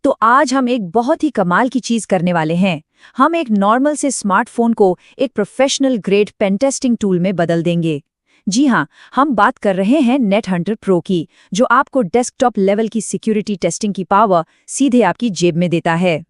तो आज हम एक बहुत ही कमाल की चीज करने वाले हैं। हम एक नॉर्मल से स्मार्टफोन को एक professional grade pen testing tool में बदल देंगे। जी हाँ, हम बात कर रहे हैं नेट हंटर प्रो की, जो आपको डेस्कटॉप लेवल की सिक्योरिटी टेस्टिंग की पावर सीधे आपकी जेब में देता है।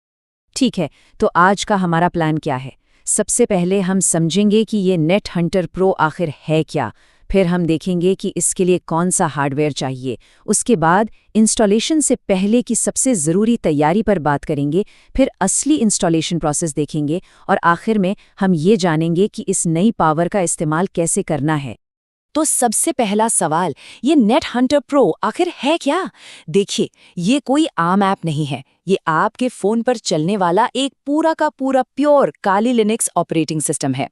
ठीक है, तो आज का हमारा प्लान क्या है? सबसे पहले हम समझेंगे कि ये नेट हंटर प्रो आखिर है क्या। फिर हम देखेंगे कि इसके लिए कौन सा हार्डवेयर चाहिए। उसके बाद इंस्टॉलेशन से पहले की सबसे ज़रूरी तैयारी पर बात करेंगे। फिर असली इंस्टॉलेशन प्रोसेस देखेंगे और आखिर में हम ये जानेंगे कि इस नई पावर का इस्तेमाल कैसे करना है। तो सबसे पहला सवाल, ये नेट हंटर प्रो आखिर है क्या? देखिए, ये कोई आम ऐप नहीं है। ये आपके फोन पर चलने वाला एक पूरा का पूरा प्योर काली लिनक्स ऑपरेटिंग सिस्टम है।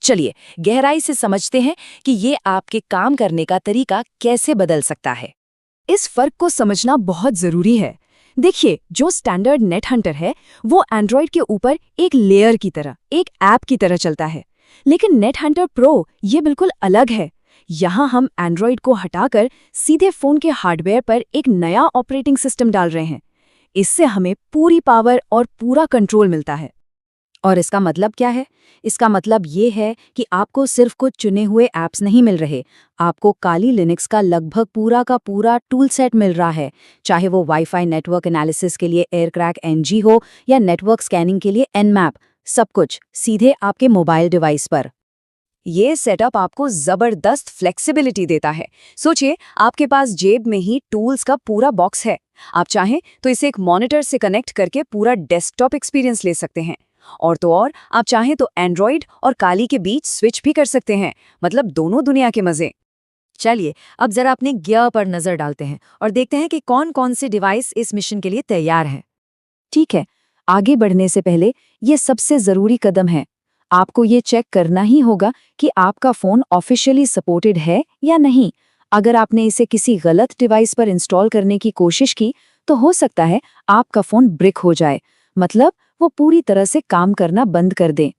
चलिए गहराई से समझते हैं कि ये आपके काम करने का तरीका कैसे बदल सकता है। इस फर्क को समझना बहुत जरूरी है। देखिए, जो स्टैंडर्ड नेट हंटर है वो एंड्रॉयड के ऊपर एक लेयर की तरह, एक ऐप की तरह चलता है। लेकिन नेट हंटर प्रो ये बिल्कुल अलग है। यहाँ हम एंड्रॉयड को हटाकर सीधे फोन के हार्डवेयर पर एक नया ऑपरेटिंग सिस्टम डाल रहे हैं। इससे हमें पूरी पावर और पूरा कंट्रोल मिलता है। और इसका मतलब क्या है? इसका मतलब ये है कि आपको सिर्फ कुछ चुने हुए ऐप्स नहीं मिल रहे, आपको काली लिनक्स का लगभग पूरा का पूरा टूल सेट मिल रहा है। चाहे वो वाईफाई नेटवर्क एनालिसिस के लिए एयरक्रैक एनजी हो या नेटवर्क स्कैनिंग के लिए एनमैप, सब कुछ सीधे आपके मोबाइल डिवाइस पर। ये सेटअप आपको जबरदस्त फ्लेक्सिबिलिटी देता है। सोचिए, आपके पास जेब में ही टूल्स का पूरा बॉक्स है। आप चाहें तो इसे एक मॉनिटर से कनेक्ट करके पूरा डेस्कटॉप एक्सपीरियंस ले सकते हैं। और तो और, आप चाहें तो एंड्रॉयड और काली के बीच स्विच भी कर सकते हैं। मतलब दोनों दुनिया के मजे। चलिए अब जरा अपने गियर पर नजर डालते हैं और देखते हैं कि कौन कौन से डिवाइस इस मिशन के लिए तैयार हैं। ठीक है, आगे बढ़ने से पहले ये सबसे जरूरी कदम है। आपको ये चेक करना ही होगा कि आपका फोन ऑफिशियली सपोर्टेड है या नहीं। अगर आपने इसे किसी गलत डिवाइस पर इंस्टॉल करने की कोशिश की तो हो सकता है आपका फोन ब्रिक हो जाए, मतलब वो पूरी तरह से काम करना बंद कर दे।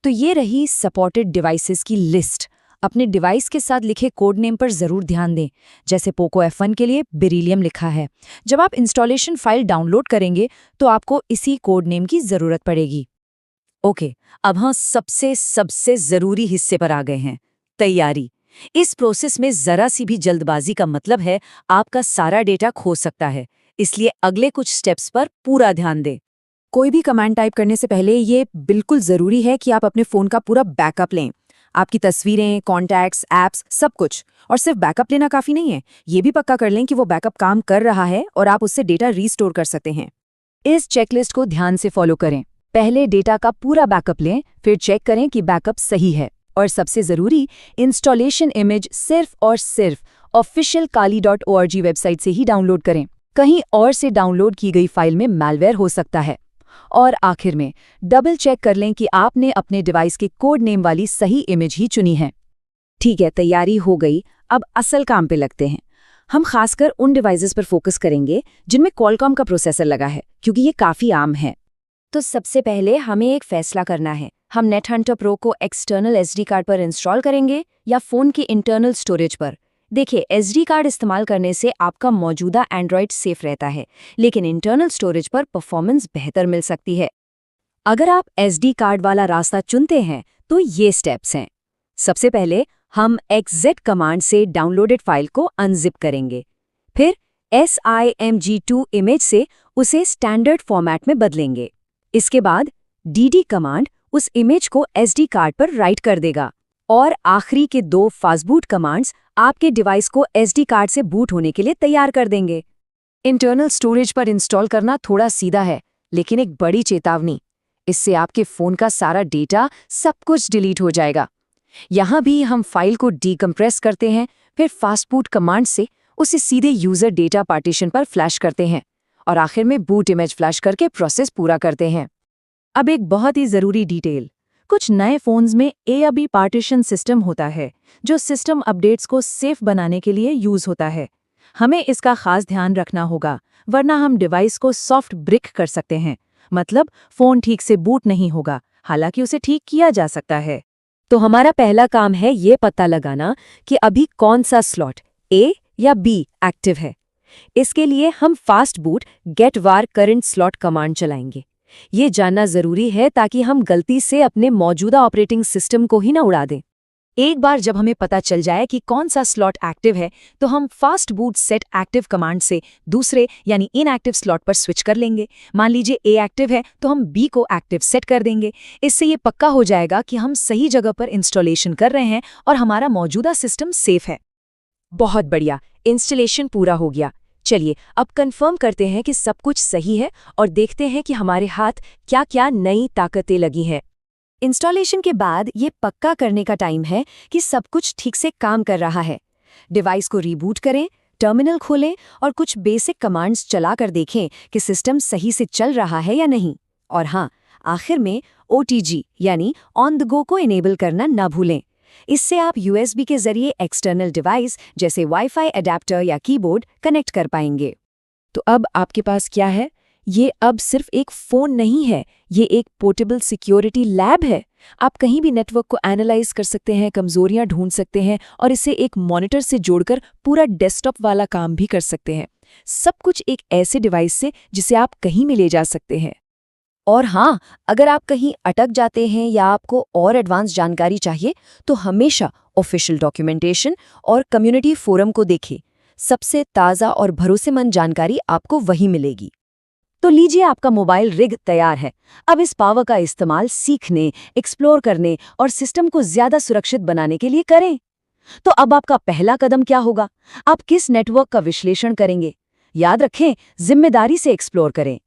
तो ये रही सपोर्टेड डिवाइसेस की लिस्ट। अपने डिवाइस के साथ लिखे कोड नेम पर जरूर ध्यान दें। जैसे पोको F1 के लिए बेरिलियम लिखा है। जब आप इंस्टॉलेशन फाइल डाउनलोड करेंगे तो आपको इसी कोड नेम की जरूरत पड़ेगी। ओके, अब हम सबसे जरूरी हिस्से पर आ गए हैं, तैयारी। इस प्रोसेस में जरा सी भी जल्दबाजी का मतलब है आपका सारा डेटा खो सकता है। इसलिए अगले कुछ स्टेप्स पर पूरा ध्यान दें। कोई भी कमांड टाइप करने से पहले ये बिल्कुल जरूरी है कि आप अपने फोन का पूरा बैकअप लें। आपकी तस्वीरें, कॉन्टैक्ट्स, ऐप्स, सब कुछ। और सिर्फ बैकअप लेना काफी नहीं है, ये भी पक्का कर लें कि वो बैकअप काम कर रहा है और आप उससे डेटा रीस्टोर कर सकते हैं। इस चेकलिस्ट को ध्यान से फॉलो करें। पहले डेटा का पूरा बैकअप लें, फिर चेक करें कि बैकअप सही है। और सबसे जरूरी, इंस्टॉलेशन इमेज सिर्फ और सिर्फ ऑफिशियल kali.org वेबसाइट से ही डाउनलोड करें। कहीं और से डाउनलोड की गई फाइल में मैलवेयर हो सकता है। और आखिर में डबल चेक कर लें कि आपने अपने डिवाइस के कोड नेम वाली सही इमेज ही चुनी है। ठीक है, तैयारी हो गई। अब असल काम पे लगते हैं। हम खासकर उन डिवाइसेस पर फोकस करेंगे जिनमें क्वालकॉम का प्रोसेसर लगा है, क्योंकि ये काफी आम है। तो सबसे पहले हमें एक फैसला करना है। हम नेट हंटर प्रो को एक्सटर्नल SD कार्ड पर इंस्टॉल करेंगे या फोन की इंटरनल स्टोरेज पर। देखिए, SD कार्ड इस्तेमाल करने से आपका मौजूदा एंड्रॉयड सेफ रहता है, लेकिन इंटरनल स्टोरेज पर परफॉर्मेंस बेहतर मिल सकती है। अगर आप SD कार्ड वाला रास्ता चुनते हैं तो ये स्टेप्स हैं। सबसे पहले हम exec कमांड से डाउनलोडेड फाइल को अनजिप करेंगे। फिर SIMG2 इमेज से उसे स्टैंडर्ड फॉर्मेट में बदलेंगे। इसके बाद DD कमांड उस इमेज को SD कार्ड पर राइट कर देगा। और आखिरी के 2 फास्टबूट कमांड्स आपके डिवाइस को SD कार्ड से बूट होने के लिए तैयार कर देंगे। इंटरनल स्टोरेज पर इंस्टॉल करना थोड़ा सीधा है, लेकिन एक बड़ी चेतावनी, इससे आपके फोन का सारा डेटा, सब कुछ डिलीट हो जाएगा। यहाँ भी हम फाइल को डीकम्प्रेस करते हैं, फिर फास्टबूट कमांड से उसे सीधे यूजर डेटा पार्टीशन पर फ्लैश करते हैं और आखिर में बूट इमेज फ्लैश करके प्रोसेस पूरा करते हैं। अब एक बहुत ही जरूरी डिटेल, कुछ नए फोन्स में AAB पार्टीशन सिस्टम होता है, जो सिस्टम अपडेट्स को सेफ बनाने के लिए यूज होता है। हमें इसका खास ध्यान रखना होगा, वरना हम डिवाइस को सॉफ्ट ब्रिक कर सकते हैं। मतलब फोन ठीक से बूट नहीं होगा, हालांकि उसे ठीक किया जा सकता है। तो हमारा पहला काम है ये पता लगाना कि अभी कौन सा स्लॉट A या B एक्टिव है। इसके लिए हम फास्ट बूट गेट वार करंट स्लॉट कमांड चलाएंगे। ये जानना जरूरी है ताकि हम गलती से अपने मौजूदा ऑपरेटिंग सिस्टम को ही ना उड़ा दें। एक बार जब हमें पता चल जाए कि कौन सा स्लॉट एक्टिव है, तो हम fast boot set active command से दूसरे यानी इनएक्टिव स्लॉट पर स्विच कर लेंगे। मान लीजिए ए एक्टिव है तो हम बी को एक्टिव सेट कर देंगे। इससे ये पक्का हो जाएगा कि हम सही जगह पर इंस्टॉलेशन कर रहे हैं और हमारा मौजूदा सिस्टम सेफ है। बहुत बढ़िया, इंस्टॉलेशन पूरा हो गया। चलिए अब कंफर्म करते हैं कि सब कुछ सही है और देखते हैं कि हमारे हाथ क्या क्या नई ताकतें लगी हैं। इंस्टॉलेशन के बाद ये पक्का करने का टाइम है कि सब कुछ ठीक से काम कर रहा है। डिवाइस को रीबूट करें, टर्मिनल खोलें और कुछ बेसिक कमांड्स चलाकर देखें कि सिस्टम सही से चल रहा है या नहीं। और हाँ, आखिर में OTG यानी ऑन द गो को इनेबल करना ना भूलें। इससे आप USB के जरिए एक्सटर्नल डिवाइस जैसे वाईफाई अडेप्टर या कीबोर्ड कनेक्ट कर पाएंगे। तो अब आपके पास क्या है? ये अब सिर्फ एक फ़ोन नहीं है, ये एक पोर्टेबल सिक्योरिटी लैब है। आप कहीं भी नेटवर्क को एनालाइज कर सकते हैं, कमजोरियां ढूंढ सकते हैं और इसे एक मॉनिटर से जोड़कर पूरा डेस्कटॉप वाला काम भी कर सकते हैं। सब कुछ एक ऐसे डिवाइस से जिसे आप कहीं भी ले जा सकते हैं। और हाँ, अगर आप कहीं अटक जाते हैं या आपको और एडवांस जानकारी चाहिए, तो हमेशा ऑफिशियल डॉक्यूमेंटेशन और कम्युनिटी फोरम को देखें। सबसे ताज़ा और भरोसेमंद जानकारी आपको वहीं मिलेगी। तो लीजिए, आपका मोबाइल रिग तैयार है। अब इस पावर का इस्तेमाल सीखने, एक्सप्लोर करने और सिस्टम को ज्यादा सुरक्षित बनाने के लिए करें। तो अब आपका पहला कदम क्या होगा? आप किस नेटवर्क का विश्लेषण करेंगे? याद रखें, जिम्मेदारी से एक्सप्लोर करें।